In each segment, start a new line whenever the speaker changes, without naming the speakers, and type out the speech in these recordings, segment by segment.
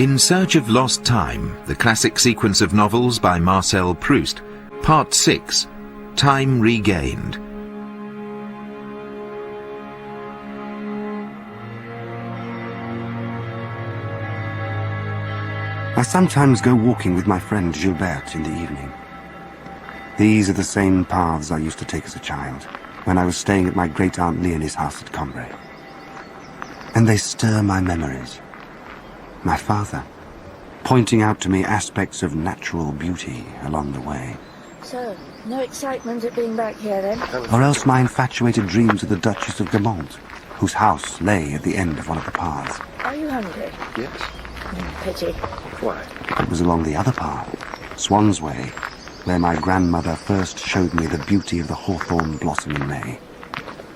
In Search of Lost Time, the classic sequence of novels by Marcel Proust, Part 6, Time Regained.
I sometimes go walking with my friend Gilberte in the evening. These are the same paths I used to take as a child, when I was staying at my great-aunt Leonie's house at Combre. And they stir my memories. My father, pointing out to me aspects of natural beauty along the way.
So, no excitement at being back here then?
Or else my infatuated dreams of the Duchess of Gramont, whose house lay at the end of one of the paths.
Are you hungry?
Yes.
Pity.
Why?
It was along the other path, Swan's Way, where my grandmother first showed me the beauty of the hawthorn blossom in May,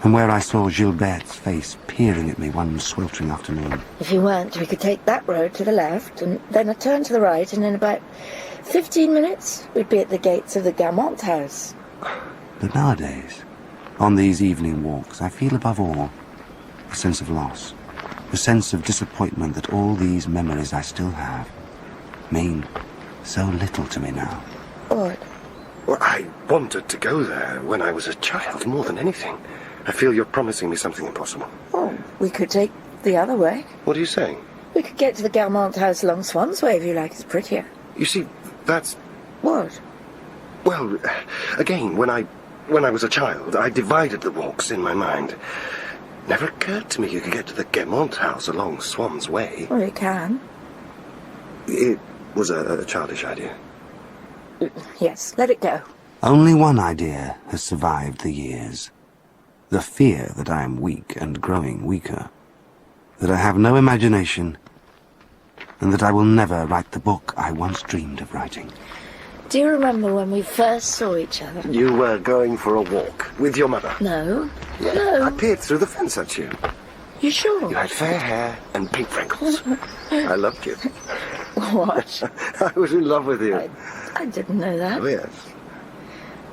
and where I saw Gilberte's face peering at me one sweltering afternoon.
If you weren't, we could take that road to the left, and then a turn to the right, and in about 15 minutes, we'd be at the gates of the Gramont house.
But nowadays, on these evening walks, I feel above all a sense of loss, a sense of disappointment that all these memories I still have mean so little to me now.
What?
Well, I wanted to go there when I was a child, more than anything. I feel you're promising me something impossible.
Oh, we could take the other way.
What are you saying?
We could get to the Gramont house along Swan's Way if you like. It's prettier.
You see, that's...
What?
Well, again, when I was a child, I divided the walks in my mind. Never occurred to me you could get to the Gramont house along Swan's Way.
Well, you can.
It was a childish idea.
Yes, let it go.
Only one idea has survived the years. The fear that I am weak and growing weaker. That I have no imagination. And that I will never write the book I once dreamed of writing.
Do you remember when we first saw each other?
You were going for a walk with your mother.
No.
Yeah,
No.
I peered through the fence at you.
You sure?
You had fair hair and pink freckles. I loved you.
What?
I was in love with you.
I didn't know that.
Oh, yes.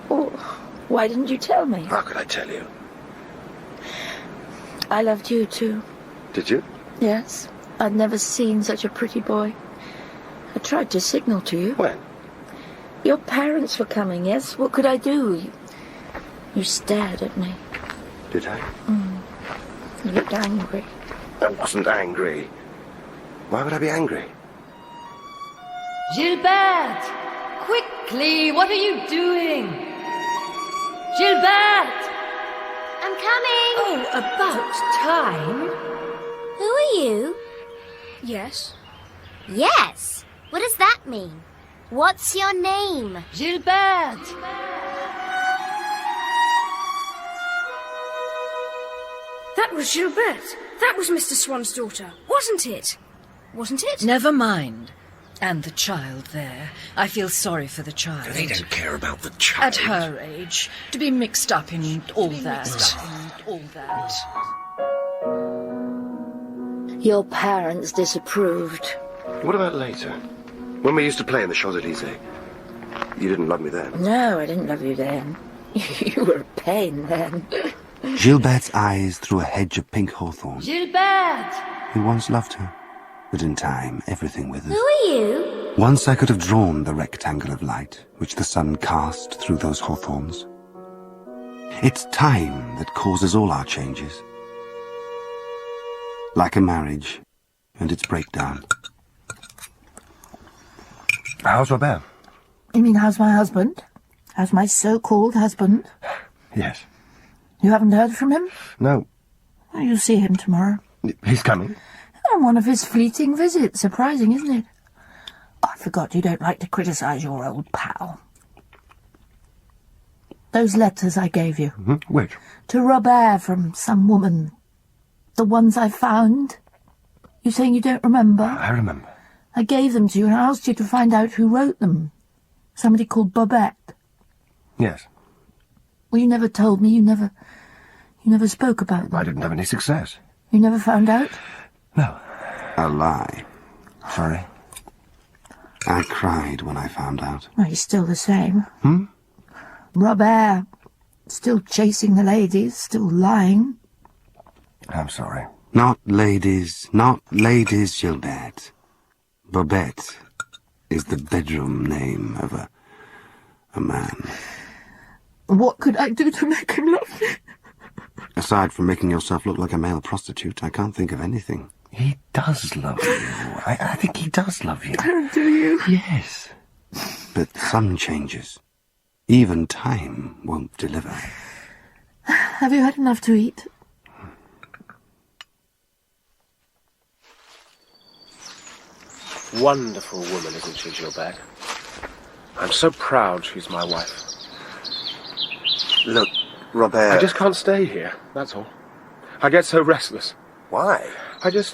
Oh, why didn't you tell me?
How could I tell you?
I loved you too.
Did you?
Yes. I'd never seen such a pretty boy. I tried to signal to you.
When?
Your parents were coming, yes? What could I do? You stared at me.
Did I?
You looked angry.
I wasn't angry. Why would I be angry?
Gilberte! Quickly, what are you doing? Gilberte!
I'm coming!
Oh, about time.
Who are you?
Yes?
Yes! What does that mean? What's your name?
Gilberte!
That was Gilberte. That was Mr. Swan's daughter, wasn't it? Wasn't it?
Never mind. And the child there. I feel sorry for the child.
They don't care about the child.
At her age, to be mixed up in all that.
Your parents disapproved.
What about later? When we used to play in the Champs-Élysées? You didn't love me then.
No, I didn't love you then. You were a pain then.
Gilberte's eyes through a hedge of pink hawthorn.
Gilberte!
We once loved her, but in time everything withers.
Who are you?
Once I could have drawn the rectangle of light which the sun cast through those hawthorns. It's time that causes all our changes. Like a marriage and its breakdown.
How's Robert?
You mean, how's my husband? How's my so-called husband?
Yes.
You haven't heard from him?
No.
Well, you'll see him tomorrow.
He's coming.
On one of his fleeting visits. Surprising, isn't it? Oh, I forgot you don't like to criticize your old pal. Those letters I gave you.
Which?
To Robert from some woman. The ones I found. You saying you don't remember?
I remember.
I gave them to you and I asked you to find out who wrote them. Somebody called Babette.
Yes.
Well, you never told me. You never spoke about them.
I didn't have any success.
You never found out?
No.
A lie.
Sorry.
I cried when I found out.
Well, he's still the same. Robert, still chasing the ladies, still lying.
I'm sorry.
Not ladies, Gilberte. Bobette is the bedroom name of a man.
What could I do to make him love me?
Aside from making yourself look like a male prostitute, I can't think of anything.
He does love you. I think he does love you.
Oh, do you?
Yes.
But some changes, even time, won't deliver.
Have you had enough to eat?
Wonderful woman, isn't she, Gilberte? I'm so proud she's my wife.
Look, Robert...
I just can't stay here, that's all. I get so restless.
Why?
I don't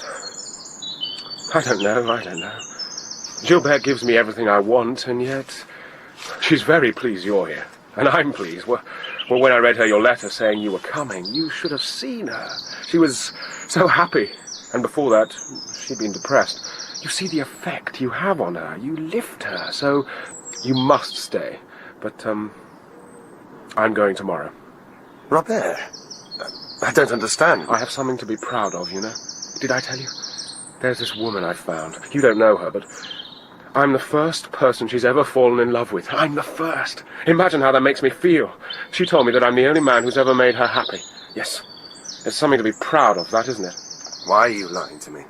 know. Gilberte gives me everything I want, and yet... She's very pleased you're here, and I'm pleased. Well, when I read her your letter saying you were coming, you should have seen her. She was so happy, and before that, she'd been depressed. You see the effect you have on her. You lift her, so you must stay. But, I'm going tomorrow.
Robert, I don't understand.
I have something to be proud of, you know. Did I tell you? There's this woman I found. You don't know her, but I'm the first person she's ever fallen in love with. I'm the first. Imagine how that makes me feel. She told me that I'm the only man who's ever made her happy. Yes. There's something to be proud of, that, isn't it?
Why are you lying to me?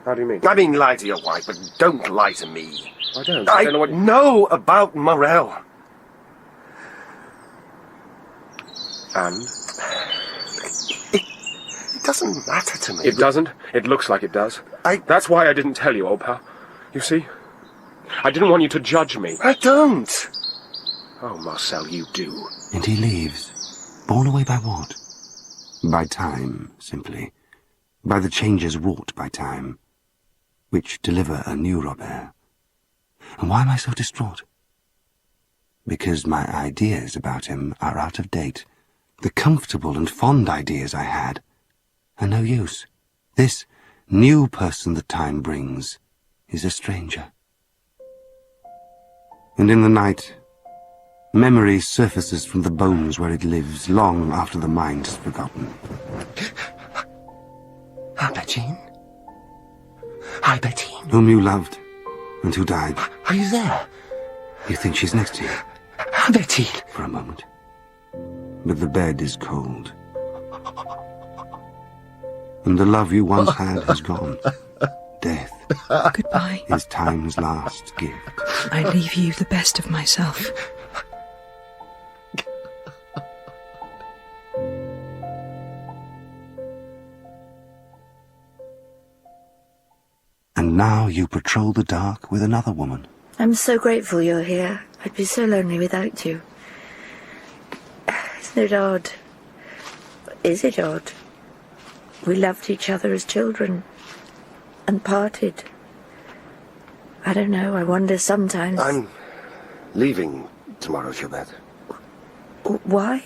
How do you mean?
I mean, lie to your wife, but don't lie to me.
I don't know what...
know about Morel.
And?
It doesn't matter to me.
It doesn't? It looks like it does. That's why I didn't tell you, old pal. You see? I didn't want you to judge me.
I don't.
Oh, Marcel, you do.
And he leaves. Borne away by what? By time, simply. By the changes wrought by time, which deliver a new Robert. And why am I so distraught? Because my ideas about him are out of date. The comfortable and fond ideas I had are no use. This new person that time brings is a stranger. And in the night, memory surfaces from the bones where it lives long after the mind has forgotten.
Albertine? Albertine?
Whom you loved and who died.
Are you there?
You think she's next to you?
Albertine!
For a moment. But the bed is cold. And the love you once had has gone. Death
Goodbye.
is time's last gift.
I leave you the best of myself.
And now you patrol the dark with another woman.
I'm so grateful you're here. I'd be so lonely without you. Isn't it odd? Is it odd? We loved each other as children and parted. I don't know, I wonder sometimes...
I'm leaving tomorrow, Gilberte.
Why?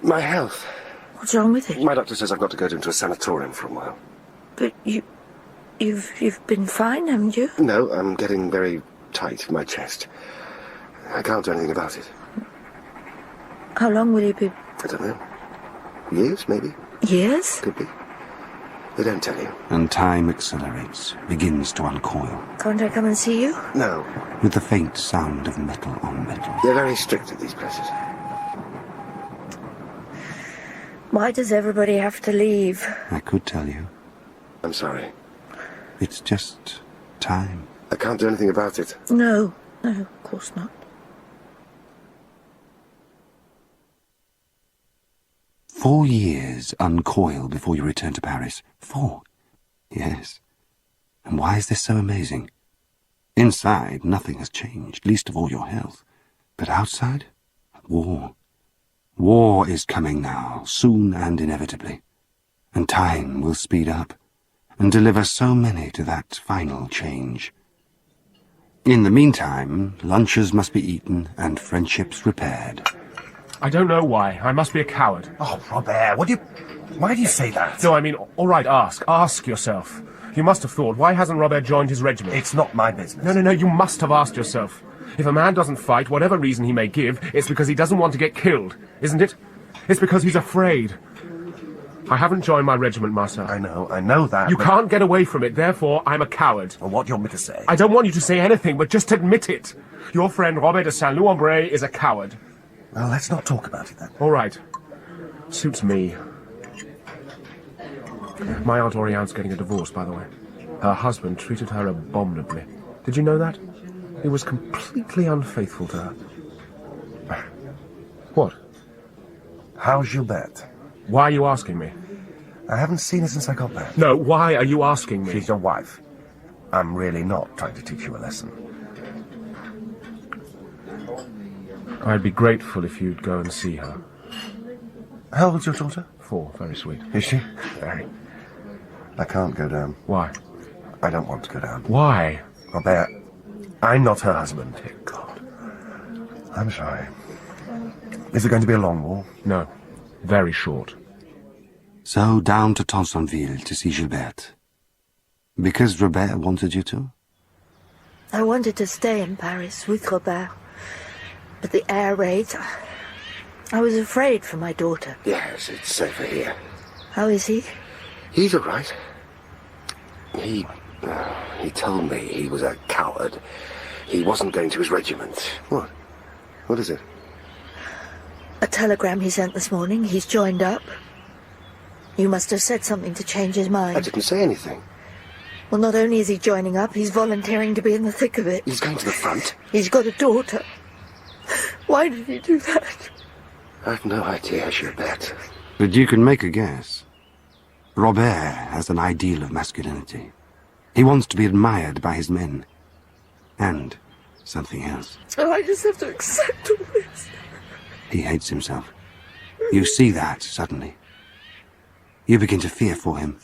My health.
What's wrong with it?
My doctor says I've got to go into a sanatorium for a while.
But you've been fine, haven't you?
No, I'm getting very tight in my chest. I can't do anything about it.
How long will you be...
I don't know. Years, maybe?
Years?
Could be. They don't tell you.
And time accelerates, begins to uncoil.
Can't I come and see you?
No.
With the faint sound of metal on metal.
They're very strict at these places.
Why does everybody have to leave?
I could tell you.
I'm sorry.
It's just time.
I can't do anything about it.
No, of course not.
4 years uncoil before you return to Paris. 4? Yes. And why is this so amazing? Inside, nothing has changed, least of all your health. But outside? War. War is coming now, soon and inevitably. And time will speed up and deliver so many to that final change. In the meantime, lunches must be eaten and friendships repaired.
I don't know why. I must be a coward.
Oh, Robert, why do you say that?
No, I mean, all right, ask. Ask yourself. You must have thought, why hasn't Robert joined his regiment?
It's not my business.
No, you must have asked yourself. If a man doesn't fight, whatever reason he may give, it's because he doesn't want to get killed, isn't it? It's because he's afraid. I haven't joined my regiment, Marcel.
I know that.
You can't get away from it, therefore I'm a coward.
Well, what do you want me to say?
I don't want you to say anything, but just admit it. Your friend Robert de Saint-Louis is a coward.
Well, let's not talk about it then.
All right. Suits me. My Aunt Oriane's getting a divorce, by the way. Her husband treated her abominably. Did you know that? He was completely unfaithful to her. What?
How's Gilberte?
Why are you asking me?
I haven't seen her since I got back.
No, why are you asking me?
She's your wife. I'm really not trying to teach you a lesson.
I'd be grateful if you'd go and see her.
How old's your daughter?
4, very sweet.
Is she? Very. I can't go down.
Why?
I don't want to go down.
Why?
Robert, I'm not her husband.
Dear God.
I'm sorry. Is it going to be a long walk?
No. Very short.
So down to Tansonville to see Gilberte. Because Robert wanted you to?
I wanted to stay in Paris with Robert, but the air raids... I was afraid for my daughter.
Yes, it's safer here.
How is he?
He's all right. He told me he was a coward. He wasn't going to his regiment. What? What is it?
A telegram he sent this morning. He's joined up. You must have said something to change his mind.
I didn't say anything.
Well, not only is he joining up, he's volunteering to be in the thick of it.
He's going to the front?
He's got a daughter. Why did he do that?
I've no idea, Gilberte.
But you can make a guess. Robert has an ideal of masculinity. He wants to be admired by his men. And something else.
Oh, I just have to accept all this.
He hates himself. You see that suddenly. You begin to fear for him.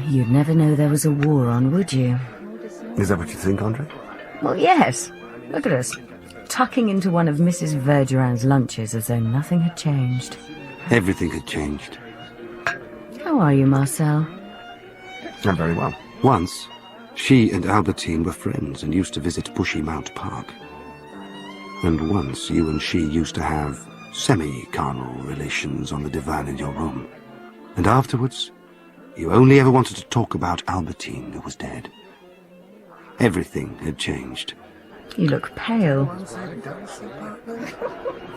You'd never know there was a war on, would you?
Is that what you think, Andre?
Well, yes. Look at us. Tucking into one of Mrs. Verdurin's lunches as though nothing had changed.
Everything had changed.
How are you, Marcel?
I'm very well. Once, she and Albertine were friends and used to visit Bushy Mount Park. And once you and she used to have semi-carnal relations on the divan in your room. And afterwards, you only ever wanted to talk about Albertine, who was dead. Everything had changed.
You look pale.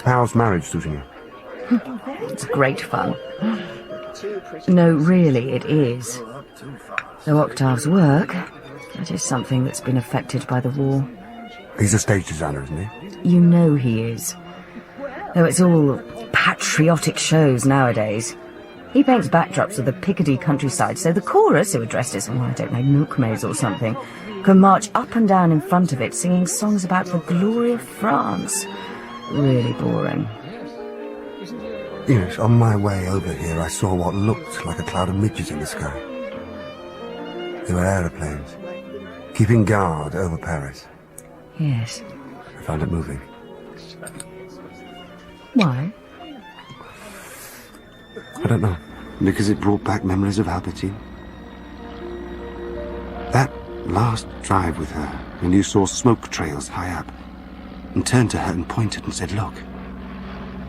How's marriage suiting you?
It's great fun. No, really, it is. Though Octave's work, that is something that's been affected by the war.
He's a stage designer, isn't he?
You know he is. Though it's all patriotic shows nowadays. He paints backdrops of the Picardy countryside, so the chorus, who are dressed as, I don't know, milkmaids or something, can march up and down in front of it, singing songs about the glory of France. Really boring.
Yes, on my way over here, I saw what looked like a cloud of midges in the sky. They were aeroplanes, keeping guard over Paris.
Yes.
I found it moving.
Why?
I don't know. Because it brought back memories of Albertine. That last drive with her, when you saw smoke trails high up, and turned to her and pointed and said, "Look."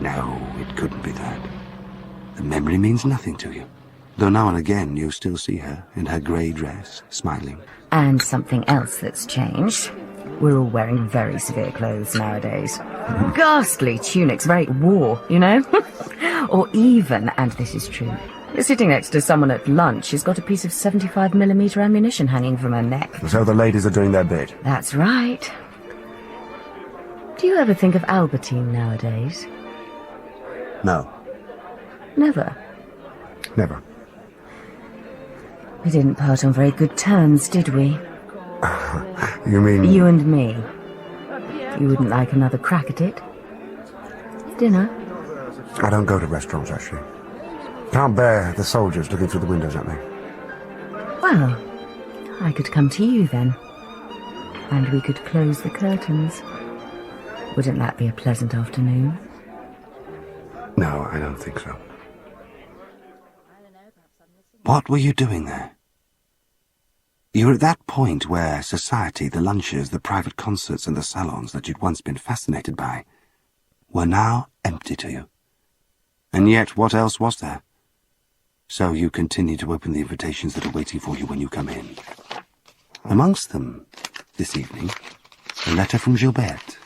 No, it couldn't be that. The memory means nothing to you. Though now and again you still see her in her grey dress, smiling.
And something else that's changed. We're all wearing very severe clothes nowadays. Ghastly tunics, very war, you know? Or even, and this is true, you're sitting next to someone at lunch who's got a piece of 75mm ammunition hanging from her neck.
So the ladies are doing their bit.
That's right. Do you ever think of Albertine nowadays?
No,
Never.
never.
We didn't part on very good terms, did we?
You mean...
You and me. You wouldn't like another crack at it? Dinner?
I don't go to restaurants, actually. Can't bear the soldiers looking through the windows at me.
Well, I could come to you then. And we could close the curtains. Wouldn't that be a pleasant afternoon?
No, I don't think so. What were you doing there? You're at that point where society, the lunches, the private concerts and the salons that you'd once been fascinated by were now empty to you. And yet, what else was there? So you continue to open the invitations that are waiting for you when you come in. Amongst them, this evening, a letter from Gilberte.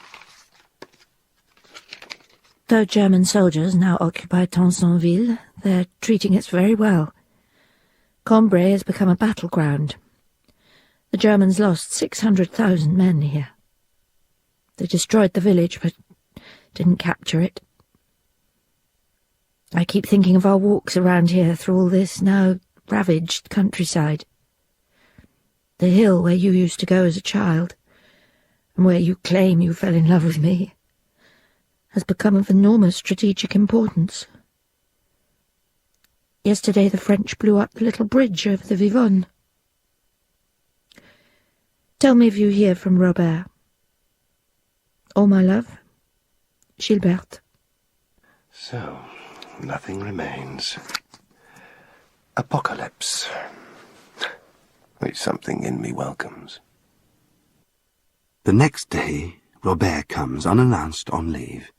Though German soldiers now occupy Tansonville, they're treating it very well. Combre has become a battleground. The Germans lost 600,000 men here. They destroyed the village, but didn't capture it. I keep thinking of our walks around here through all this now ravaged countryside. The hill where you used to go as a child, and where you claim you fell in love with me, has become of enormous strategic importance. Yesterday the French blew up the little bridge over the Vivonne. Tell me if you hear from Robert. All my love, Gilberte.
So, nothing remains. Apocalypse. Which something in me welcomes.
The next day, Robert comes unannounced on leave.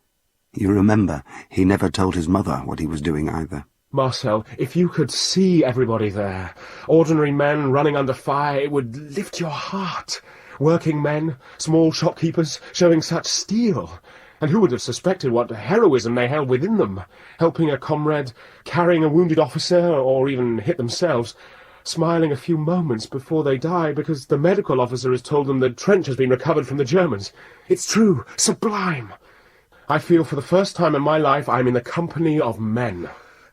You remember, he never told his mother what he was doing either.
Marcel, if you could see everybody there, ordinary men running under fire, it would lift your heart. Working men, small shopkeepers, showing such steel. And who would have suspected what heroism they held within them, helping a comrade, carrying a wounded officer, or even hit themselves, smiling a few moments before they die because the medical officer has told them the trench has been recovered from the Germans. It's true, sublime. I feel for the first time in my life I'm in the company of men.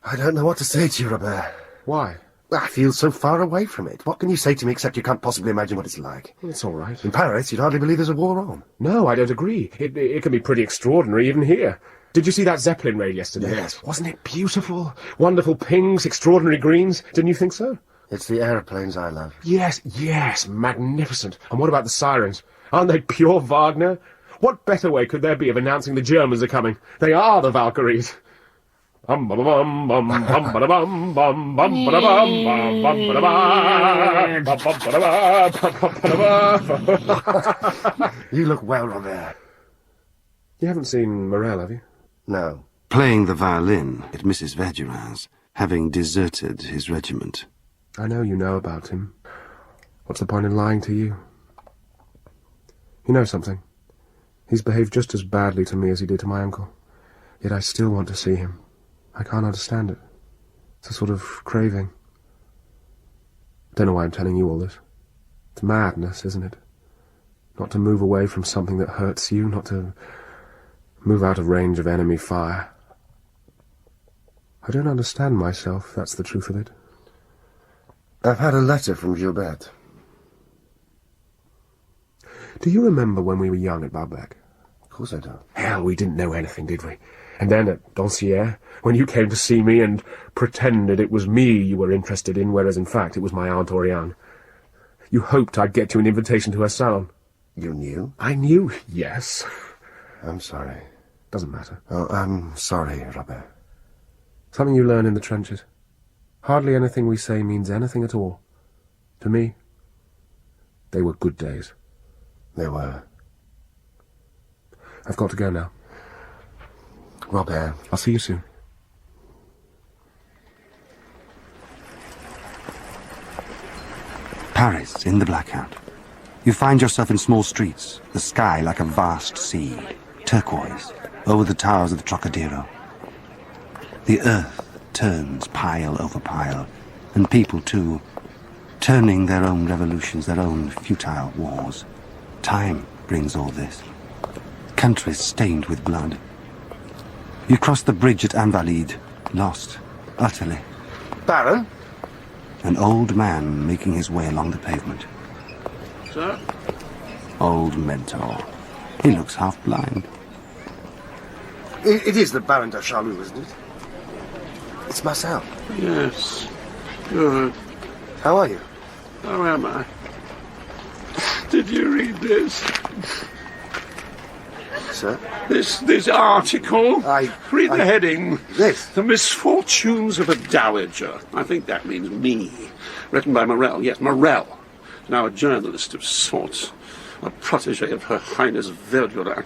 I don't know what to say to you, Robert.
Why?
I feel so far away from it. What can you say to me except you can't possibly imagine what it's like?
It's all right.
In Paris, you'd hardly believe there's a war on.
No, I don't agree. It can be pretty extraordinary even here. Did you see that Zeppelin raid yesterday?
Yes.
Wasn't it beautiful? Wonderful pings, extraordinary greens. Didn't you think so?
It's the aeroplanes I love.
Yes, magnificent. And what about the sirens? Aren't they pure Wagner? What better way could there be of announcing the Germans are coming? They are the Valkyries. You
look well, Robert.
You haven't seen Morel, have you?
No.
Playing the violin at Mrs. Verdurin's, having deserted his regiment.
I know you know about him. What's the point in lying to you? You know something? He's behaved just as badly to me as he did to my uncle. Yet I still want to see him. I can't understand it. It's a sort of craving. Don't know why I'm telling you all this. It's madness, isn't it? Not to move away from something that hurts you, not to move out of range of enemy fire. I don't understand myself, that's the truth of it.
I've had a letter from Gilberte.
Do you remember when we were young at Balbec?
Of course I do.
Hell, we didn't know anything, did we? And then at Doncières, when you came to see me and pretended it was me you were interested in, whereas in fact it was my Aunt Oriane. You hoped I'd get you an invitation to her salon.
You knew?
I knew, yes.
I'm sorry.
Doesn't matter.
Oh, I'm sorry, Robert.
Something you learn in the trenches. Hardly anything we say means anything at all. To me, they were good days.
They were.
I've got to go now.
Robert.
I'll see you soon.
Paris, in the blackout. You find yourself in small streets, the sky like a vast sea, turquoise, over the towers of the Trocadero. The earth turns pile over pile, and people too, turning their own revolutions, their own futile wars. Time brings all this. Countries stained with blood. You cross the bridge at Invalides, lost, utterly.
Baron?
An old man making his way along the pavement.
Sir?
Old mentor. He looks half blind.
It is the Baron de Charlus, isn't it? It's Marcel.
Yes. Good.
How are you?
How am I? Did you read this?
Sir?
This article. Read the heading.
This?
The Misfortunes of a Dowager. I think that means me. Written by Morel. Yes, Morel. now a journalist of sorts, a protégé of Her Highness Verdurin.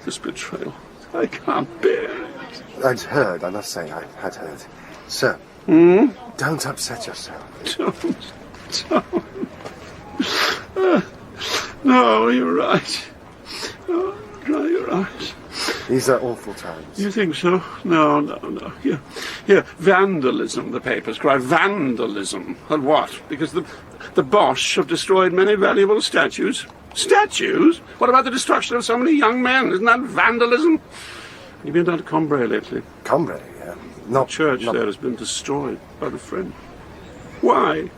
This betrayal, I can't bear it.
I'd heard, I must say, I had heard. Sir, don't upset yourself.
Don't. No, you're right. Oh, dry your eyes.
These are awful times.
You think so? No. Here, vandalism, the papers cry. Vandalism. And what? Because the Boche have destroyed many valuable statues. Statues? What about the destruction of so many young men? Isn't that vandalism? You've been down to Combre lately.
Combre? Not...
The church there has been destroyed by the French. Why?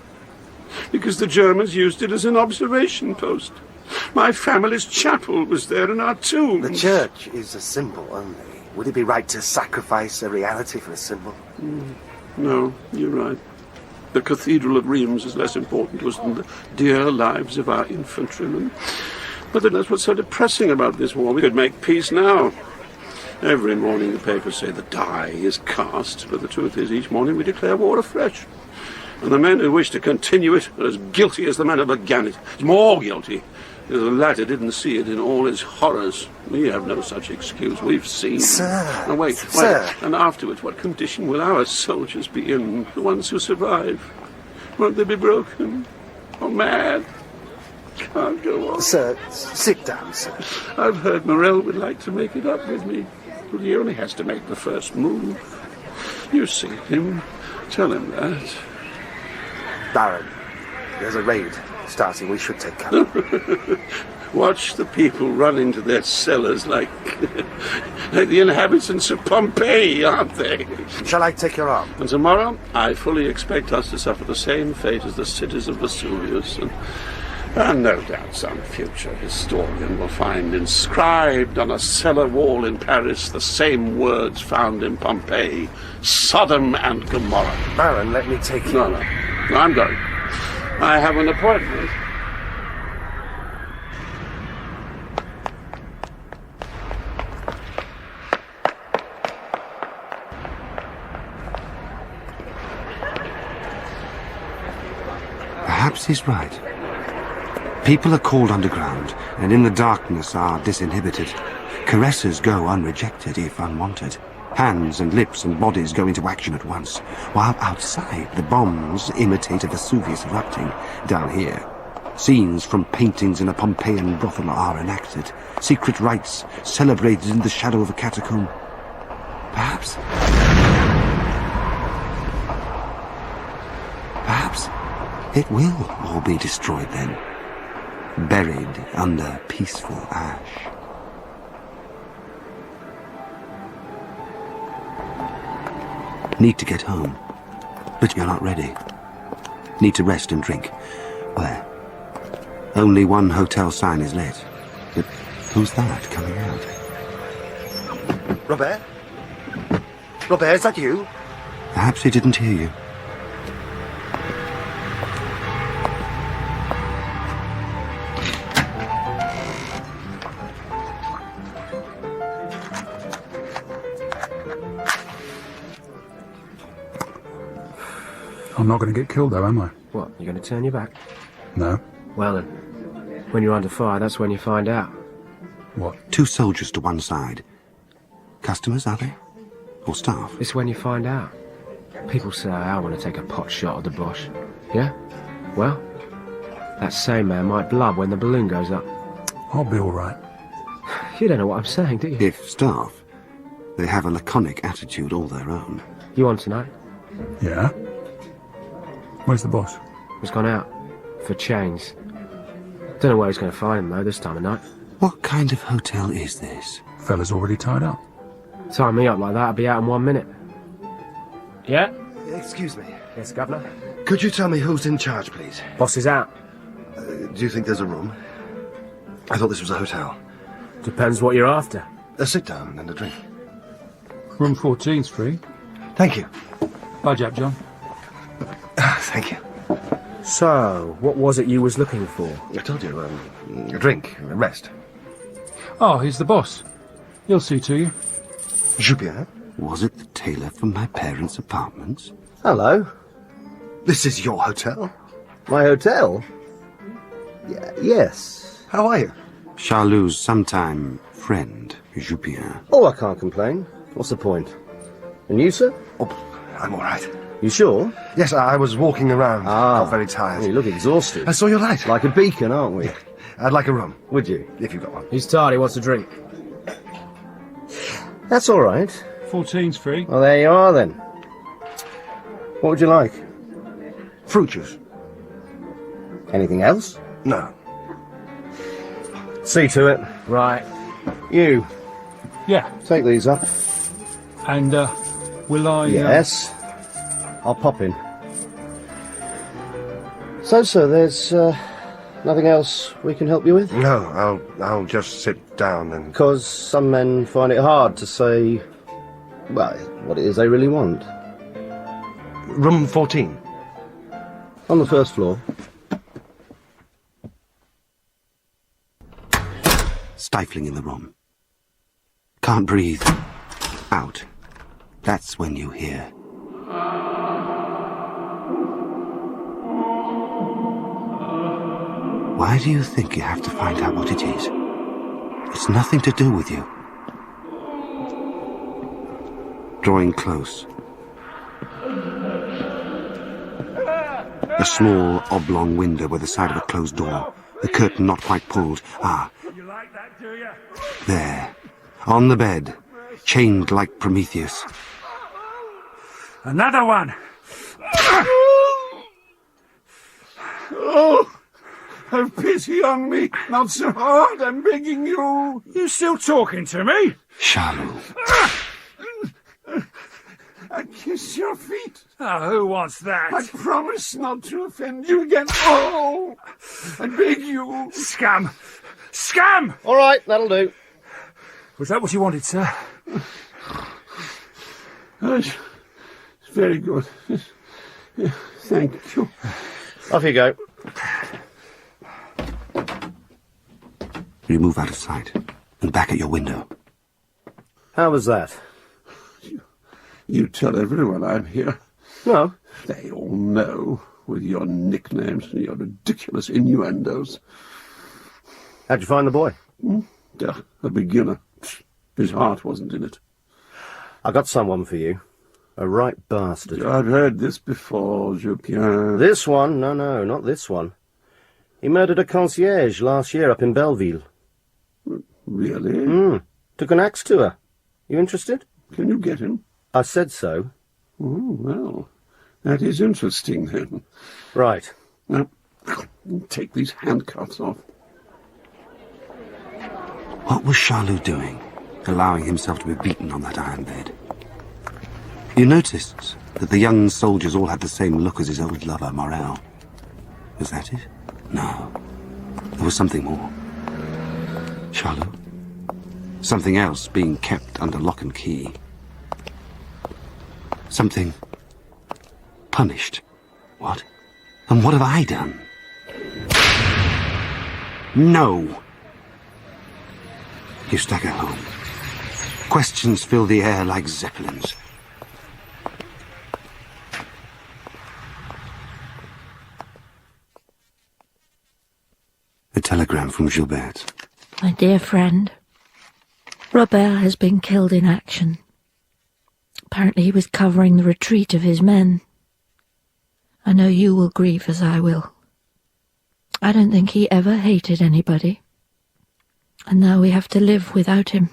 Because the Germans used it as an observation post. My family's chapel was there in our tomb.
The church is a symbol only. Would it be right to sacrifice a reality for a symbol?
No, you're right. The Cathedral of Reims is less important to us than the dear lives of our infantrymen. But then that's what's so depressing about this war. We could make peace now. Every morning the papers say the die is cast, but the truth is each morning we declare war afresh. And the men who wish to continue it are as guilty as the men who began it. It's more guilty. The latter didn't see it in all its horrors. We have no such excuse. We've seen.
Sir!
Now wait.
Sir!
And afterwards, what condition will our soldiers be in? The ones who survive? Won't they be broken? Or mad? Can't go on.
Sir, sit down, sir.
I've heard Morel would like to make it up with me. But he only has to make the first move. You see him. Tell him that.
Baron, there's a raid starting. We should take cover.
Watch the people run into their cellars like the inhabitants of Pompeii, aren't they?
Shall I take your arm?
And tomorrow, I fully expect us to suffer the same fate as the cities of Vesuvius. And no doubt some future historian will find inscribed on a cellar wall in Paris the same words found in Pompeii: Sodom and Gomorrah.
Baron, let me take you.
No, I'm going. I have an appointment.
Perhaps he's right. People are called underground, and in the darkness are disinhibited. Caresses go unrejected if unwanted. Hands and lips and bodies go into action at once, while outside the bombs imitate a Vesuvius erupting. Down here, scenes from paintings in a Pompeian brothel are enacted. Secret rites celebrated in the shadow of a catacomb. Perhaps it will all be destroyed then, buried under peaceful ash. Need to get home, but you're not ready. Need to rest and drink. Where? Only one hotel sign is lit. But who's that coming out?
Robert? Robert, is that you?
Perhaps he didn't hear you.
I'm not going to get killed, though, am I?
What, you're going to turn your back?
No.
Well then, when you're under fire, that's when you find out.
What?
2 soldiers to one side. Customers, are they? Or staff?
It's when you find out. People say, I want to take a pot shot at the Boche. Yeah? Well, that same man might blub when the balloon goes up.
I'll be all right.
You don't know what I'm saying, do you?
If staff, they have a laconic attitude all their own.
You on tonight?
Yeah? Where's the boss?
He's gone out. For chains. Don't know where he's going to find him, though, this time of night.
What kind of hotel is this?
Fella's already tied up.
Tie me up like that, I'll be out in 1 minute. Yeah?
Excuse me.
Yes, Governor?
Could you tell me who's in charge, please?
Boss is out.
Do you think there's a room? I thought this was a hotel.
Depends what you're after.
A sit-down and a drink.
Room 14's free.
Thank you.
Budge up, John.
Thank you.
So, what was it you was looking for?
I told you, a drink, a rest.
Oh, he's the boss. He'll see to you.
Jupien?
Was it the tailor from my parents' apartments?
Hello. This is your hotel? My hotel?
Yes.
How are you?
Charlus' sometime friend, Jupien.
Oh, I can't complain. What's the point? And you, sir?
Oh, I'm all right.
You sure?
Yes, I was walking around.
Ah.
Got very tired.
You look exhausted.
I saw your light.
Like a beacon, aren't we?
I'd like a room.
Would you?
If you've got one.
He's tired, he wants a drink.
That's all right.
14's free.
Well, there you are, then. What would you like?
Fruit juice.
Anything else?
No.
See to it.
Right.
You.
Yeah.
Take these up.
And, will I...
Yes. I'll pop in. So, sir, there's, nothing else we can help you with?
No, I'll just sit down and...
Because some men find it hard to say, well, what it is they really want.
Room 14.
On the first floor.
Stifling in the room. Can't breathe. Out. That's when you hear. Why do you think you have to find out what it is? It's nothing to do with you. Drawing close. A small, oblong window by the side of a closed door. The curtain not quite pulled. Ah.
You like that, do you?
There. On the bed. Chained like Prometheus.
Another one!
Oh! Have pity on me. Not so hard, I'm begging you.
You still talking to me?
Charlus.
I kiss your feet.
Oh, who wants that?
I promise not to offend you again. Oh! I beg you.
Scum! Scum!
All right, that'll do.
Was that what you wanted, sir?
It's very good. Thank you.
Off you go.
You move out of sight and back at your window.
How was that?
You tell everyone I'm here.
No.
They all know, with your nicknames and your ridiculous innuendos.
How'd you find the boy?
A beginner. His heart wasn't in it.
I got someone for you. A right bastard.
I've heard this before, Jupien.
This one? No, not this one. He murdered a concierge last year up in Belleville.
Really?
Took an axe to her. You interested?
Can you get him?
I said so.
Oh, well, that is interesting, then.
Right.
Now, take these handcuffs off.
What was Charlus doing, allowing himself to be beaten on that iron bed? You noticed that the young soldiers all had the same look as his old lover, Morel. Was that it? No. There was something more. Charlus? Something else being kept under lock and key. Something punished. What? And what have I done? No! You stagger home. Questions fill the air like zeppelins. A telegram from Gilberte.
My dear friend, Robert has been killed in action. Apparently he was covering the retreat of his men. I know you will grieve as I will. I don't think he ever hated anybody. And now we have to live without him.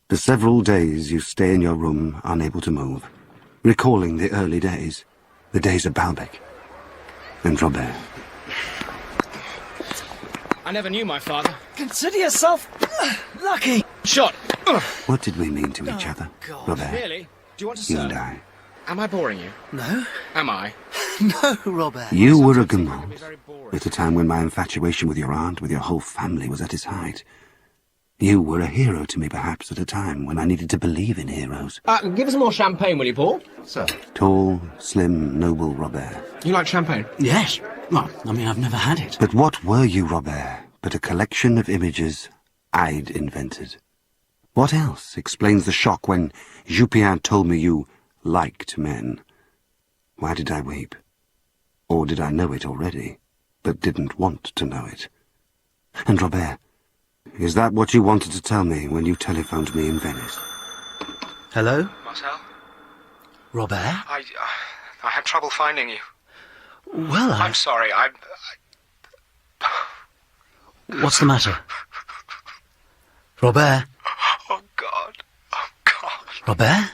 For several days you stay in your room, unable to move, recalling the early days, the days of Balbec and Robert.
I never knew my father.
Consider yourself lucky.
Shot.
What did we mean to each other, Robert?
Really? Do you want to
You
serve?
and I.
Am I boring you?
No.
Am I?
No, Robert.
You were a gourmand at a time when my infatuation with your aunt, with your whole family, was at its height. You were a hero to me, perhaps, at a time when I needed to believe in heroes.
Give us more champagne, will you, Paul? Sir.
Tall, slim, noble Robert.
You like champagne?
Yes. Well, I mean, I've never had it.
But what were you, Robert, but a collection of images I'd invented? What else explains the shock when Jupien told me you liked men? Why did I weep? Or did I know it already? but didn't want to know it. And Robert, is that what you wanted to tell me when you telephoned me in Venice?
Hello?
Marcel?
Robert?
I had trouble finding you.
Well,
I'm sorry,
What's the matter? Robert?
Oh, God. Oh, God.
Robert?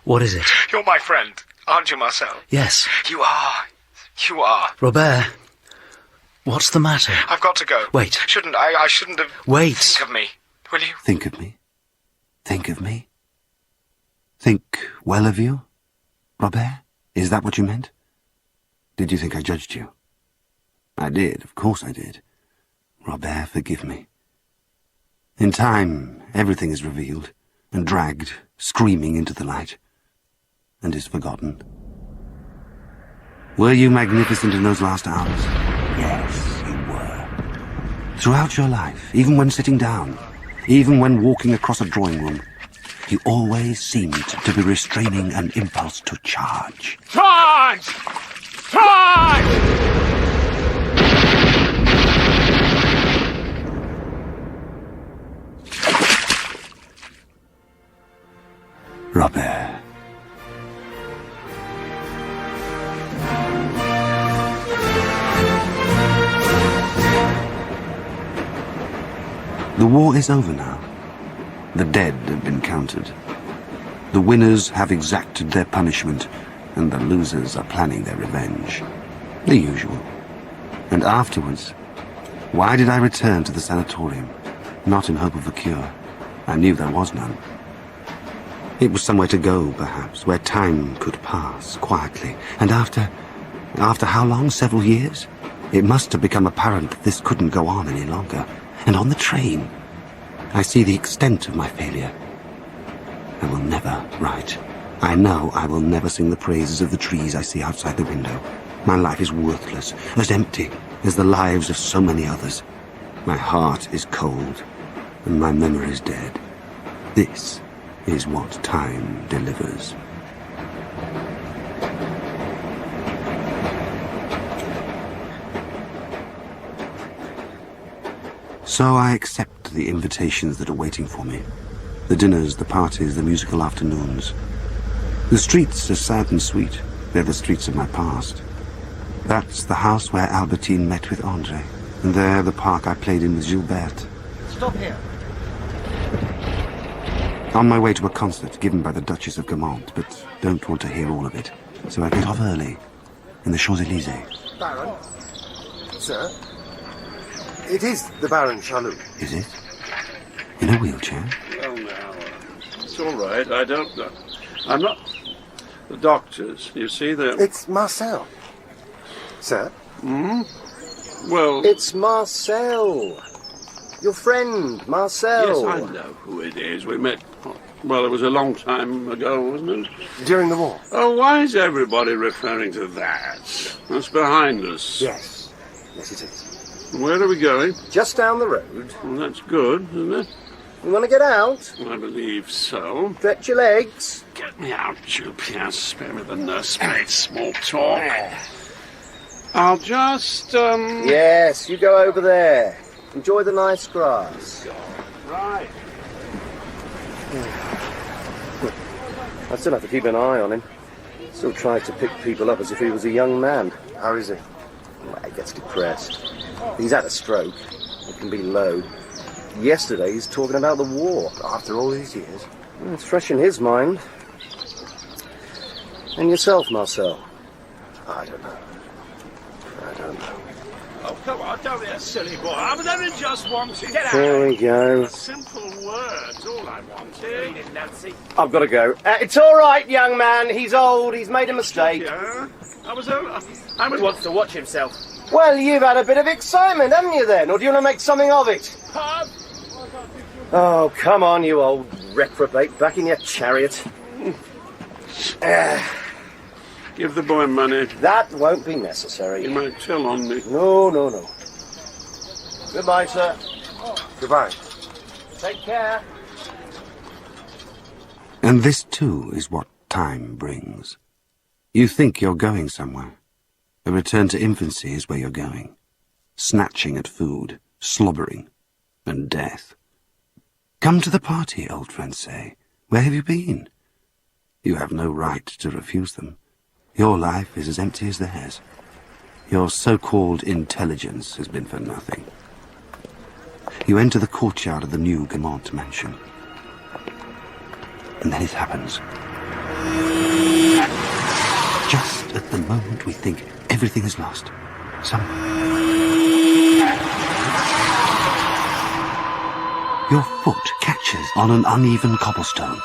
What is it?
You're my friend, aren't you, Marcel?
Yes.
You are. You are.
Robert? What's the matter?
I've got to go.
Wait.
Shouldn't I? I shouldn't have...
Wait.
Think of me, will you?
Think of me? Think of me? Think well of you? Robert? Is that what you meant? Did you think I judged you? I did, of course I did. Robert, forgive me. In time, everything is revealed, and dragged, screaming into the light, and is forgotten. Were you magnificent in those last hours? Yes, you were. Throughout your life, even when sitting down, even when walking across a drawing room, you always seemed to be restraining an impulse to charge.
Charge! Charge!
Robert. The war is over now. The dead have been counted. The winners have exacted their punishment, and the losers are planning their revenge. The usual. And afterwards, why did I return to the sanatorium? Not in hope of a cure. I knew there was none. It was somewhere to go, perhaps, where time could pass quietly. And after how long? Several years? It must have become apparent that this couldn't go on any longer. And on the train, I see the extent of my failure. I will never write. I know I will never sing the praises of the trees I see outside the window. My life is worthless, as empty as the lives of so many others. My heart is cold, and my memory is dead. This is what time delivers. So I accept the invitations that are waiting for me. The dinners, the parties, the musical afternoons. The streets are sad and sweet. They're the streets of my past. That's the house where Albertine met with Andre. And there, the park I played in with Gilberte.
Stop here.
On my way to a concert given by the Duchess of Guermantes, but don't want to hear all of it. So I get off early, in the Champs-Élysées.
Baron? Sir? It is the Baron Charlus.
Is it? In a wheelchair?
Well, now, it's all right. I don't know. I'm not... The doctors, you see, they're...
It's Marcel. Sir?
Hmm? Well...
It's Marcel. Your friend, Marcel.
Yes, I know who it is. We met... Well, it was a long time ago, wasn't it?
During the war.
Oh, why is everybody referring to that? That's behind us.
Yes. Yes, it is.
Where are we going?
Just down the road.
Well, that's good, isn't it?
You want to get out?
I believe so.
Stretch your legs.
Get me out, Jupien. Spare me the nursemaid small talk. I'll just,
Yes, you go over there. Enjoy the nice grass.
Right.
I still have to keep an eye on him. Still tries to pick people up as if he was a young man. How is he? Well, he gets depressed. He's had a stroke. It can be low. Yesterday he's talking about the war. After all these years. Well, it's fresh in his mind. And yourself, Marcel? I don't know. I don't know.
Oh, come on, don't be a silly boy. I was only just wanting... Get out!
There we go.
Simple words, all I wanted. Nancy.
I've got to go. It's all right, young man. He's old. He's made a mistake.
Yeah? I was...
He wants to watch himself. Well, you've had a bit of excitement, haven't you, then? Or do you want to make something of it?
Pub?
Oh, come on, you old reprobate. Back in your chariot.
Give the boy money.
That won't be necessary.
He might tell on me.
No, no, no. Goodbye, sir. Goodbye. Take care.
And this, too, is what time brings. You think you're going somewhere. A return to infancy is where you're going. Snatching at food, slobbering, and death. Come to the party, old friends say. Where have you been? You have no right to refuse them. Your life is as empty as theirs. Your so-called intelligence has been for nothing. You enter the courtyard of the new Gaumont mansion. And then it happens. Just at the moment we think everything is lost, your foot catches on an uneven cobblestone.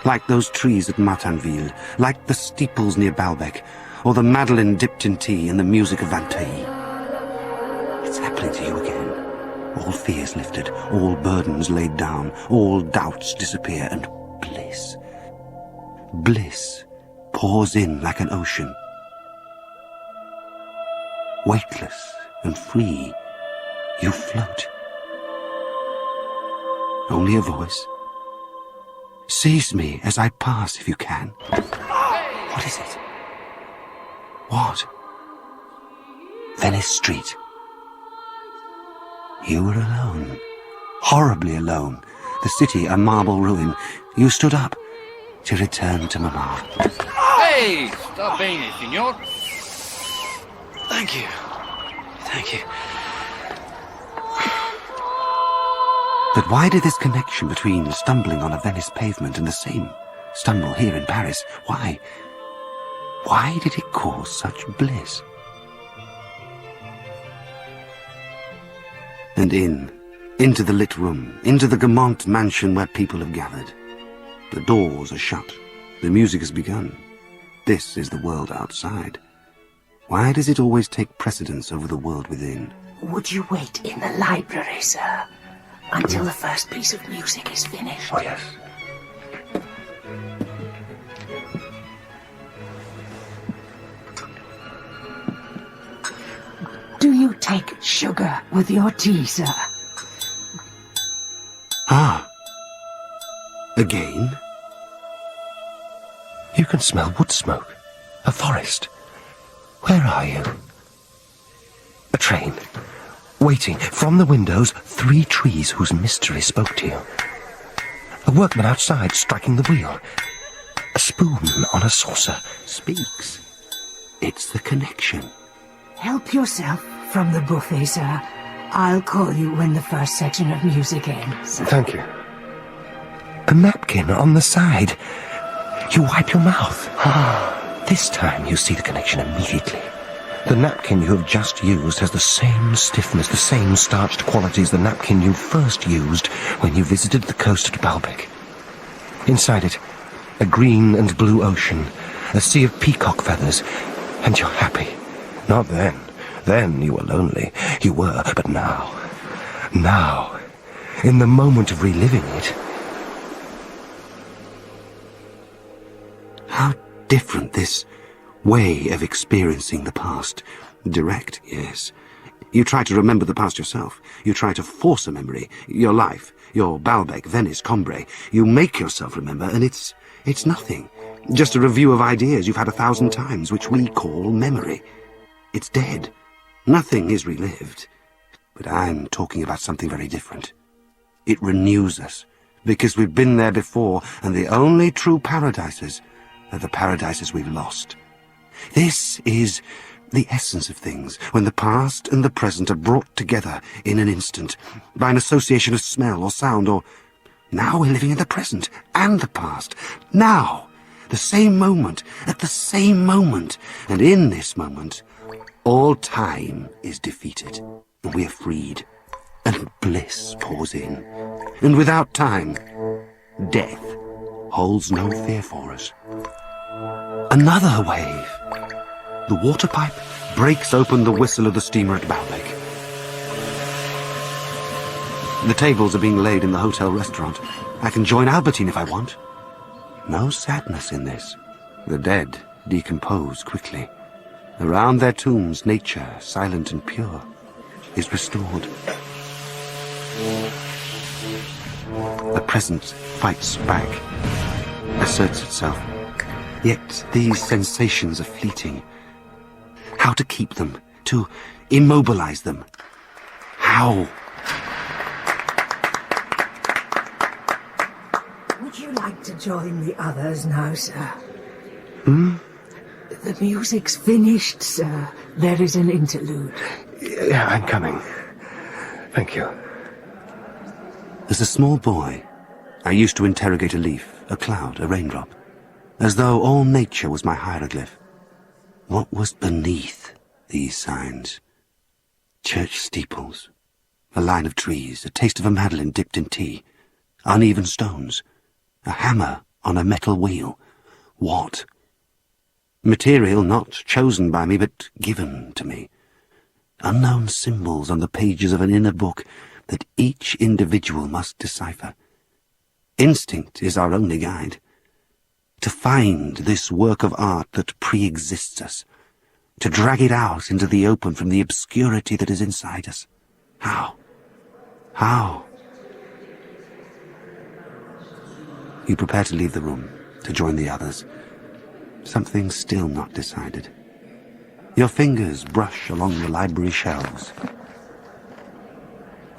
Like those trees at Martinville, like the steeples near Balbec, or the Madeleine dipped in tea and the music of Santeuil. It's happening to you again. All fears lifted, all burdens laid down, all doubts disappear, and bliss. Bliss pours in like an ocean. Weightless and free, you float. Only a voice. Seize me as I pass if you can. What is it? What? Venice Street. You were alone. Horribly alone. The city a marble ruin. You stood up to return to Mamma.
Hey! Sta bene, signor.
Thank you. Thank you.
But why did this connection between stumbling on a Venice pavement and the same stumble here in Paris, why? Why did it cause such bliss? And into the lit room, into the Gaumont mansion where people have gathered. The doors are shut. The music has begun. This is the world outside. Why does it always take precedence over the world within?
Would you wait in the library, sir, until the first piece of music is finished?
Oh, yes.
Do you take sugar with your tea, sir?
Ah. Again? You can smell wood smoke. A forest. Where are you? A train. Waiting. From the windows, 3 trees whose mystery spoke to you. A workman outside striking the wheel. A spoon on a saucer speaks. It's the connection.
Help yourself from the buffet, sir. I'll call you when the first section of music ends.
Thank you. A napkin on the side. You wipe your mouth. This time you see the connection immediately. The napkin you have just used has the same stiffness, the same starched qualities the napkin you first used when you visited the coast at Balbec. Inside it, a green and blue ocean, a sea of peacock feathers, and you're happy. Not then. Then you were lonely. You were, but now, in the moment of reliving it. How different this way of experiencing the past. Direct, yes. You try to remember the past yourself. You try to force a memory. Your life, your Balbec, Venice, Combre. You make yourself remember, and it's nothing. Just a review of ideas you've had 1,000 times, which we call memory. It's dead. Nothing is relived. But I'm talking about something very different. It renews us, because we've been there before, and the only true paradises are the paradises we've lost. This is the essence of things, when the past and the present are brought together in an instant, by an association of smell or sound, or now we're living in the present and the past. Now, the same moment, at the same moment, and in this moment, all time is defeated, and we are freed, and bliss pours in. And without time, death holds no fear for us. Another wave. The water pipe breaks open the whistle of the steamer at Balbec. The tables are being laid in the hotel restaurant. I can join Albertine if I want. No sadness in this. The dead decompose quickly. Around their tombs, nature, silent and pure, is restored. The present fights back, asserts itself. Yet these sensations are fleeting. How to keep them, to immobilize them. How?
Would you like to join the others now, sir?
Hmm?
The music's finished, sir. There is an interlude.
Yeah, I'm coming. Thank you. As a small boy, I used to interrogate a leaf, a cloud, a raindrop, as though all nature was my hieroglyph. What was beneath these signs? Church steeples, a line of trees, a taste of a madeleine dipped in tea, uneven stones, a hammer on a metal wheel. What? Material not chosen by me, but given to me. Unknown symbols on the pages of an inner book that each individual must decipher. Instinct is our only guide. To find this work of art that pre-exists us, to drag it out into the open from the obscurity that is inside us. How? How? You prepare to leave the room, to join the others. Something still not decided. Your fingers brush along the library shelves.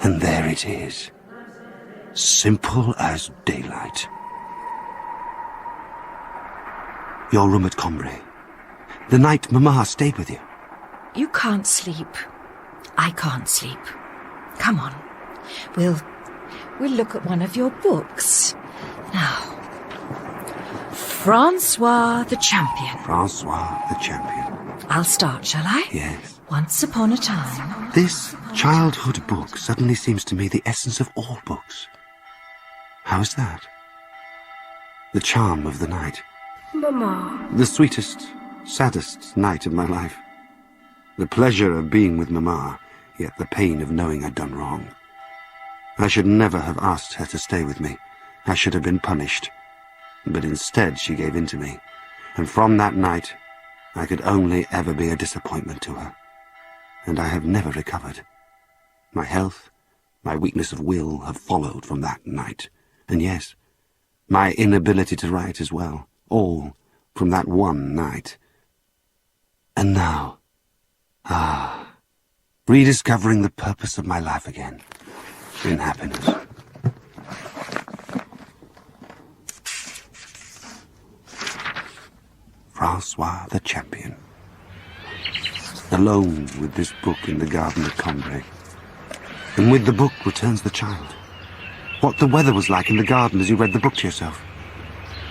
And there it is. Simple as daylight. Your room at Combre. The night Mamma stayed with you.
You can't sleep. I can't sleep. Come on. We'll look at one of your books. Now. Francois the Champion.
Francois the Champion.
I'll start, shall I?
Yes.
Once upon a time.
This childhood book suddenly seems to me the essence of all books. How is that? The charm of the night.
Mama.
The sweetest, saddest night of my life. The pleasure of being with Mamma, yet the pain of knowing I'd done wrong. I should never have asked her to stay with me. I should have been punished. But instead she gave in to me, and from that night I could only ever be a disappointment to her. And I have never recovered. My health, my weakness of will have followed from that night. And yes, my inability to write as well, all from that one night. And now, rediscovering the purpose of my life again, in happiness. Francois the Champion. Alone with this book in the garden at Combre. And with the book returns the child. What the weather was like in the garden as you read the book to yourself.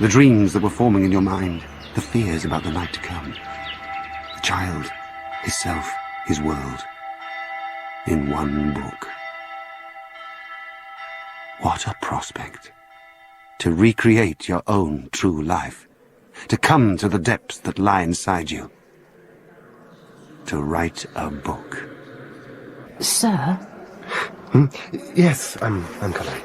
The dreams that were forming in your mind. The fears about the night to come. The child, his self, his world. In one book. What a prospect. To recreate your own true life. To come to the depths that lie inside you. To write a book.
Sir?
Yes, I'm coming.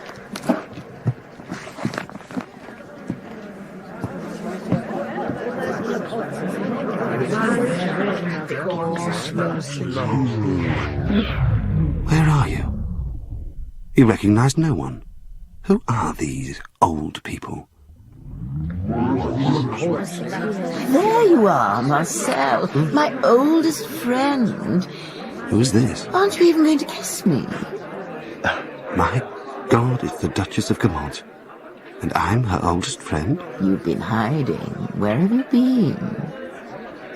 Where are you? You recognize no one. Who are these old people?
There you are, Marcel, my oldest friend.
Who's this?
Aren't you even going to kiss me?
My God, it's the Duchess of Gilberte. And I'm her oldest friend?
You've been hiding. Where have you been?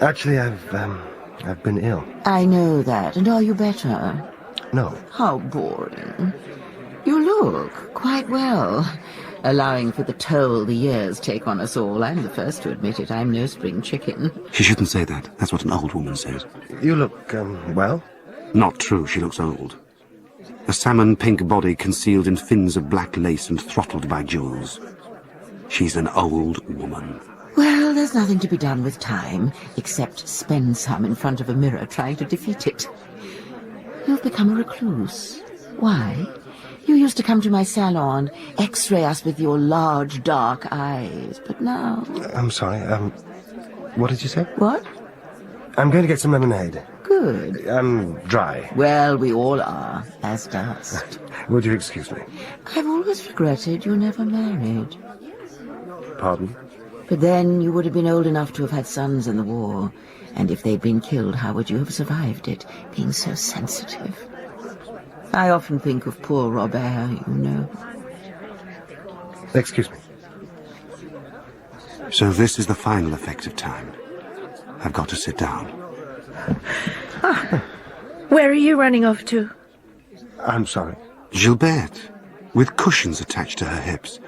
Actually, I've been ill.
I know that. And are you better?
No.
How boring. You look quite well. Allowing for the toll the years take on us all. I'm the first to admit it. I'm no spring chicken.
She shouldn't say that. That's what an old woman says.
You look, well?
Not true. She looks old. A salmon-pink body concealed in fins of black lace and throttled by jewels. She's an old woman.
Well, there's nothing to be done with time, except spend some in front of a mirror trying to defeat it. You've become a recluse. Why? You used to come to my salon, X-ray us with your large, dark eyes, but now...
I'm sorry, what did you say?
What?
I'm going to get some lemonade.
Good.
I'm dry.
Well, we all are, as dust.
Would you excuse me?
I've always regretted you never married.
Pardon?
But then you would have been old enough to have had sons in the war, And if they'd been killed, how would you have survived it, being so sensitive? I often think of poor Robert, you know.
Excuse me. So this is the final effect of time. I've got to sit down.
Where are you running off to?
I'm sorry. Gilberte, with cushions attached to her hips,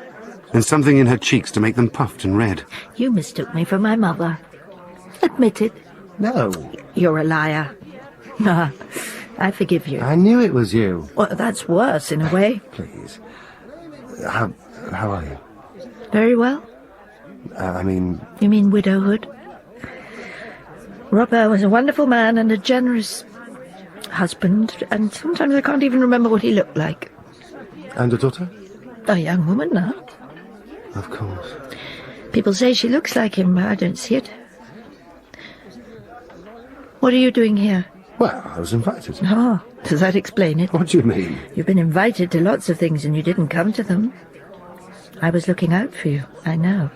and something in her cheeks to make them puffed and red.
You mistook me for my mother. Admit it.
No.
You're a liar. Nah, I forgive you.
I knew it was you.
Well, that's worse in a way.
Please. How are you?
Very well.
I mean...
You mean widowhood? Robert was a wonderful man and a generous husband, and sometimes I can't even remember what he looked like.
And a daughter?
A young woman now.
Of course.
People say she looks like him, but I don't see it. What are you doing here?
Well, I was invited.
Oh, does that explain it?
What do you mean?
You've been invited to lots of things and you didn't come to them. I was looking out for you, I know.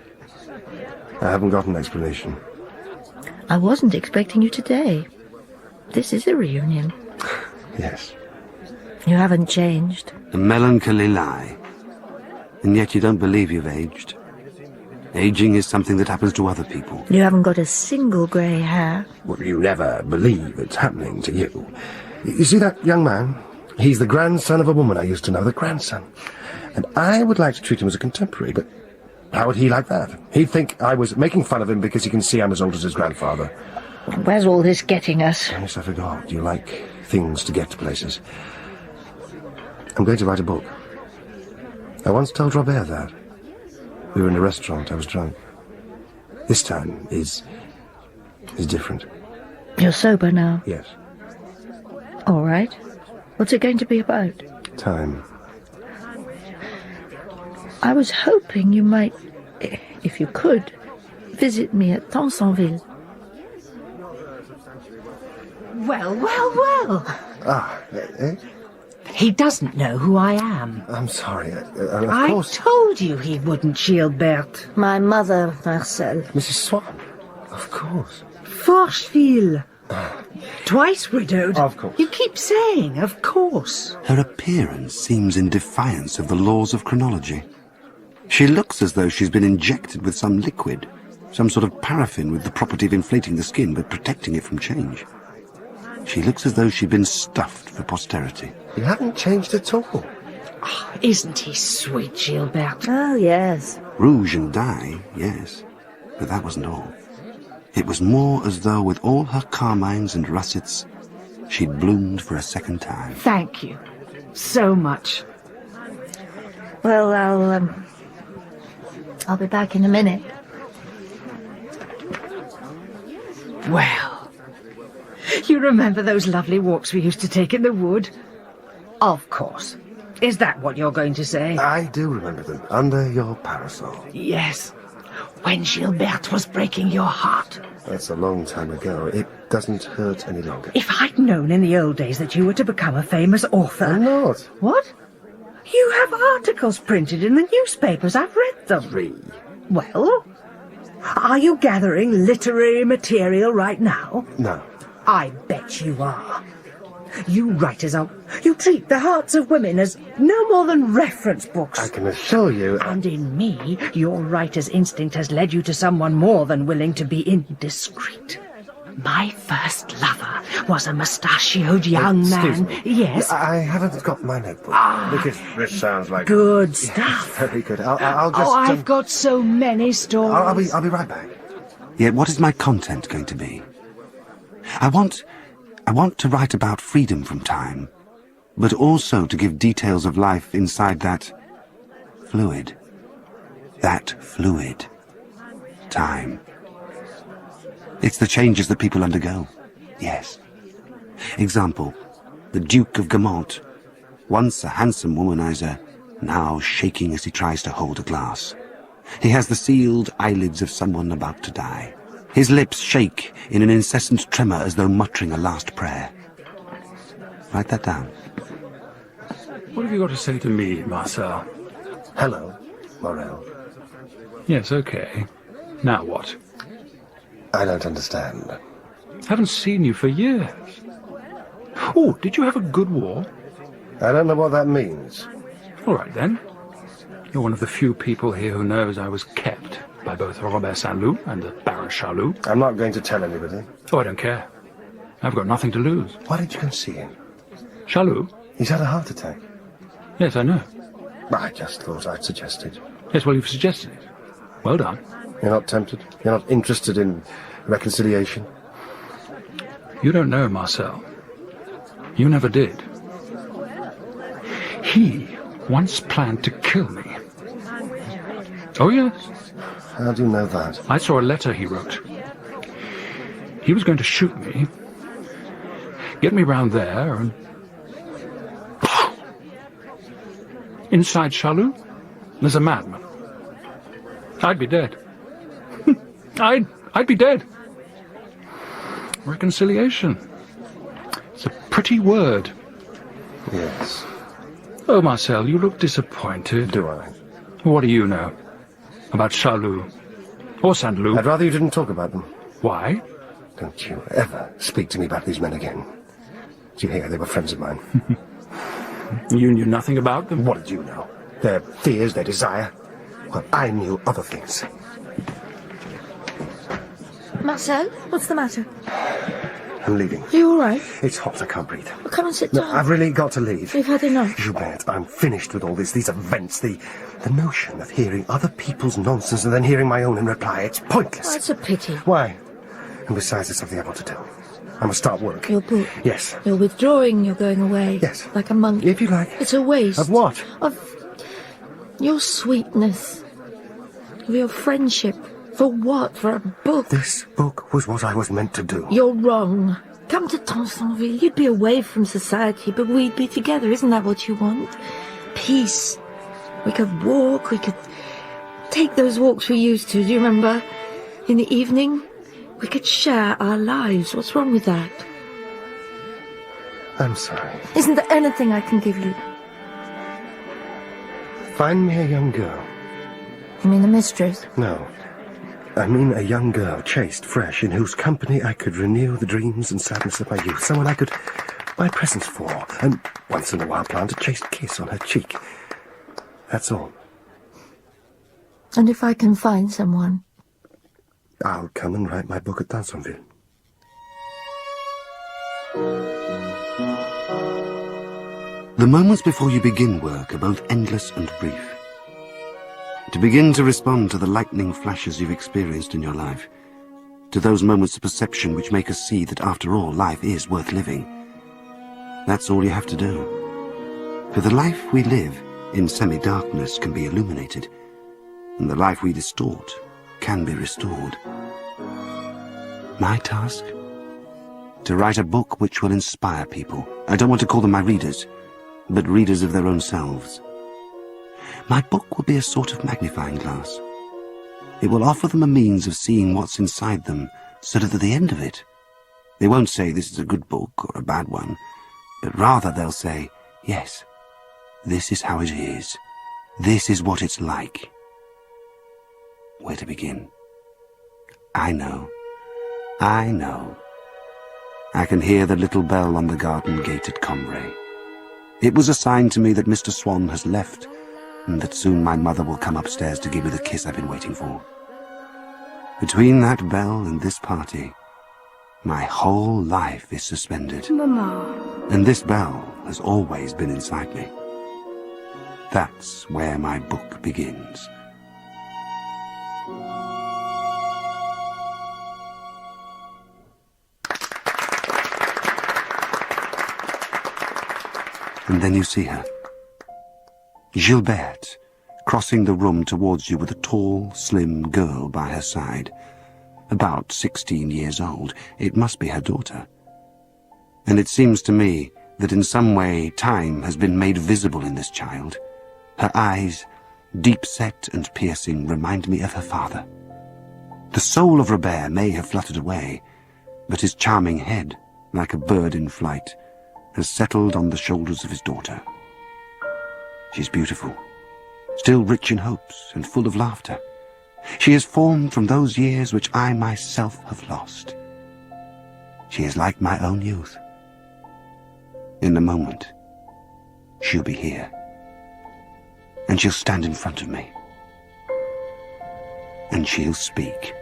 I haven't got an explanation.
I wasn't expecting you today. This is a reunion.
Yes.
You haven't changed.
A melancholy lie. And yet you don't believe you've aged. Aging is something that happens to other people.
You haven't got a single grey hair.
Well, you never believe it's happening to you. You see that young man? He's the grandson of a woman I used to know, the grandson. And I would like to treat him as a contemporary, but how would he like that? He'd think I was making fun of him because he can see I'm as old as his grandfather.
Where's all this getting us?
Yes, I forgot. You like things to get to places. I'm going to write a book. I once told Robert that. We were in a restaurant, I was drunk. This time is different.
You're sober now?
Yes.
All right. What's it going to be about?
Time.
I was hoping you might, if you could, visit me at Sainteuil.
Well, well, well.
Ah,
He doesn't know who I am.
I'm sorry.
I told you he wouldn't, Gilberte.
My mother, Marcel.
Mrs. Swan. Of course.
Forcheville. Twice widowed.
Of course.
You keep saying, of course.
Her appearance seems in defiance of the laws of chronology. She looks as though she's been injected with some liquid, some sort of paraffin with the property of inflating the skin but protecting it from change. She looks as though she'd been stuffed for posterity.
You haven't changed at all.
Oh, isn't he sweet, Gilberte?
Oh, yes.
Rouge and dye, yes. But that wasn't all. It was more as though with all her carmines and russets, she'd bloomed for a second time.
Thank you. So much.
Well, I'll be back in a minute.
Well, you remember those lovely walks we used to take in the wood? Of course. Is that what you're going to say?
I do remember them, under your parasol.
Yes. When Gilberte was breaking your heart.
That's a long time ago. It doesn't hurt any longer.
If I'd known in the old days that you were to become a famous author...
I'm not.
What? You have articles printed in the newspapers. I've read them.
3.
Well, are you gathering literary material right now?
No.
I bet you are. You writers you treat the hearts of women as no more than reference books.
I can assure you...
And in me, your writer's instinct has led you to someone more than willing to be indiscreet. My first lover was a mustachioed young man.
Me.
Yes.
I haven't got my notebook. Because this sounds like...
Good stuff.
Very good. I'll just...
Oh, I've got so many stories.
I'll be right back.
Yet what is my content going to be? I want to write about freedom from time, but also to give details of life inside that fluid. Time. It's the changes that people undergo. Yes. Example, the Duke of Guermantes, once a handsome womanizer, now shaking as he tries to hold a glass. He has the sealed eyelids of someone about to die. His lips shake in an incessant tremor as though muttering a last prayer. Write that down.
What have you got to say to me, Marcel?
Hello, Morel.
Yes, okay. Now what?
I don't understand.
Haven't seen you for years. Oh, did you have a good war?
I don't know what that means.
All right, then. You're one of the few people here who knows I was kept by both Robert Saint-Loup and the Baron Charlus.
I'm not going to tell anybody.
Oh, I don't care. I've got nothing to lose.
Why did you go and see him?
Charlus?
He's had a heart attack.
Yes, I know.
I just thought I'd suggest it.
Yes, well, you've suggested it. Well done.
You're not tempted? You're not interested in reconciliation?
You don't know, Marcel. You never did. He once planned to kill me. Oh, yes.
How do you know that?
I saw a letter he wrote. He was going to shoot me, get me round there, and... Inside Charlus, there's a madman. I'd be dead. I'd be dead. Reconciliation. It's a pretty word.
Yes.
Oh, Marcel, you look disappointed.
Do I?
What do you know about Charlus or Saint-Loup?
I'd rather you didn't talk about them.
Why?
Don't you ever speak to me about these men again. Do you hear? They were friends of mine.
You knew nothing about them?
What did you know? Their fears, their desire? Well, I knew other things.
Marcel, what's the matter?
I'm leaving.
Are you all right?
It's hot, I can't breathe.
Well, come and sit
No,
down.
I've really got to leave.
We've had enough.
Gilberte, I'm finished with all this, these events, the notion of hearing other people's nonsense and then hearing my own in reply. It's pointless.
Oh, it's a pity.
Why? And besides, there's something I want to do. I must start work.
Your book?
Yes.
You're withdrawing, you're going away.
Yes.
Like a monk.
If you like.
It's a waste.
Of what?
Of your sweetness. Of your friendship. For what? For a book?
This book was what I was meant to do.
You're wrong. Come to Contre Sainte-Beuve. You'd be away from society, but we'd be together. Isn't that what you want? Peace. We could walk, we could take those walks we used to, do you remember? In the evening, we could share our lives. What's wrong with that?
I'm sorry.
Isn't there anything I can give you?
Find me a young girl.
You mean the mistress?
No. I mean a young girl, chaste, fresh, in whose company I could renew the dreams and sadness of my youth. Someone I could buy presents for, and once in a while plant a chaste kiss on her cheek. That's all.
And if I can find someone?
I'll come and write my book at Sainte-Beuve. The moments before you begin work are both endless and brief. To begin to respond to the lightning flashes you've experienced in your life, to those moments of perception which make us see that after all life is worth living. That's all you have to do. For the life we live in semi-darkness can be illuminated, and the life we distort can be restored. My task? To write a book which will inspire people. I don't want to call them my readers, but readers of their own selves. My book will be a sort of magnifying glass. It will offer them a means of seeing what's inside them, so that at the end of it, they won't say this is a good book or a bad one, but rather they'll say, yes, this is how it is. This is what it's like. Where to begin? I know. I know. I can hear the little bell on the garden gate at Combre. It was a sign to me that Mr. Swan has left, and that soon my mother will come upstairs to give me the kiss I've been waiting for. Between that bell and this party, my whole life is suspended.
Mama.
And this bell has always been inside me. That's where my book begins. And then you see her. Gilberte, crossing the room towards you with a tall, slim girl by her side. About 16 years old. It must be her daughter. And it seems to me that in some way time has been made visible in this child. Her eyes, deep-set and piercing, remind me of her father. The soul of Robert may have fluttered away, but his charming head, like a bird in flight, has settled on the shoulders of his daughter. She's beautiful, still rich in hopes and full of laughter. She is formed from those years which I myself have lost.
She is like my own youth. In a moment, she'll be here. And she'll stand in front of me. And she'll speak.